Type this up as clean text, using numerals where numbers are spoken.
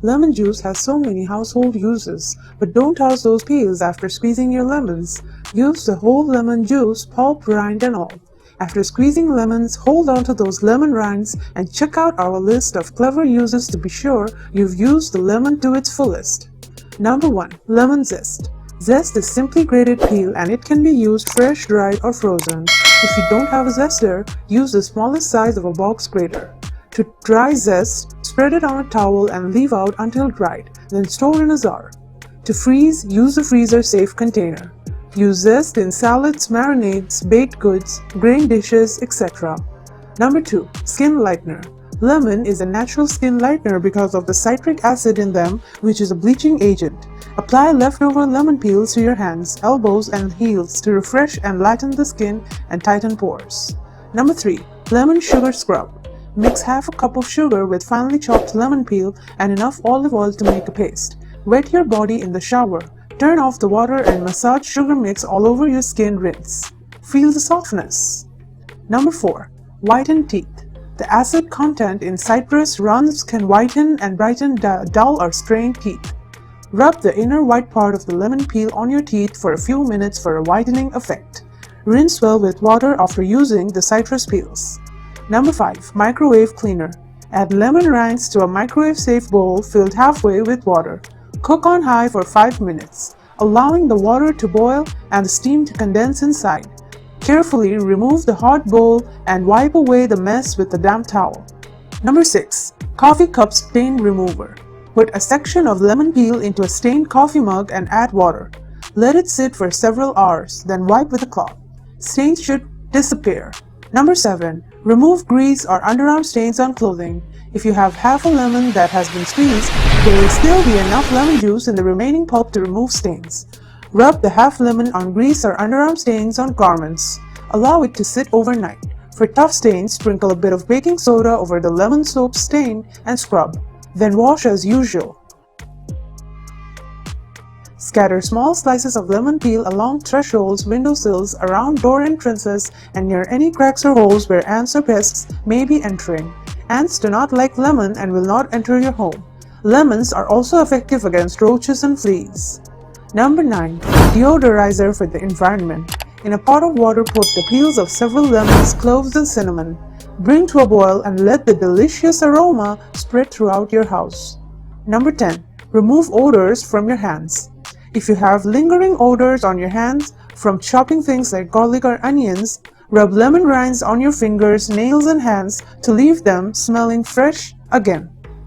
Lemon juice has so many household uses, but don't toss those peels after squeezing your lemons. Use the whole lemon juice, pulp, rind and all. After squeezing lemons, hold on to those lemon rinds and check out our list of clever uses to be sure you've used the lemon to its fullest. Number 1. Lemon zest. Zest is simply grated peel and it can be used fresh, dried or frozen. If you don't have a zester, use the smallest size of a box grater. To dry zest, spread it on a towel and leave out until dried, then store in a jar. To freeze, use a freezer-safe container. Use zest in salads, marinades, baked goods, grain dishes, etc. Number 2. Skin lightener. Lemon is a natural skin lightener because of the citric acid in them, which is a bleaching agent. Apply leftover lemon peels to your hands, elbows, and heels to refresh and lighten the skin and tighten pores. Number 3. Lemon sugar scrub. Mix half a cup of sugar with finely chopped lemon peel and enough olive oil to make a paste. Wet your body in the shower. Turn off the water and massage sugar mix all over your skin. Rinse. Feel the softness. Number 4. Whiten teeth. The acid content in citrus runs can whiten and brighten dull or strained teeth. Rub the inner white part of the lemon peel on your teeth for a few minutes for a whitening effect. Rinse well with water after using the citrus peels. Number 5. Microwave cleaner. Add lemon rinds to a microwave-safe bowl filled halfway with water. Cook on high for 5 minutes, allowing the water to boil and the steam to condense inside. Carefully remove the hot bowl and wipe away the mess with a damp towel. Number 6. Coffee cup stain remover. Put a section of lemon peel into a stained coffee mug and add water. Let it sit for several hours, then wipe with a cloth. Stains should disappear. Number 7. Remove grease or underarm stains on clothing. If you have half a lemon that has been squeezed, there will still be enough lemon juice in the remaining pulp to remove stains. Rub the half lemon on grease or underarm stains on garments. Allow it to sit overnight. For tough stains, sprinkle a bit of baking soda over the lemon soap stain and scrub. Then wash as usual. Scatter small slices of lemon peel along thresholds, windowsills, around door entrances, and near any cracks or holes where ants or pests may be entering. Ants do not like lemon and will not enter your home. Lemons are also effective against roaches and fleas. Number 9. Deodorizer for the environment. In a pot of water, put the peels of several lemons, cloves, and cinnamon. Bring to a boil and let the delicious aroma spread throughout your house. Number 10. Remove odors from your hands. If you have lingering odors on your hands from chopping things like garlic or onions, rub lemon rinds on your fingers, nails, and hands to leave them smelling fresh again.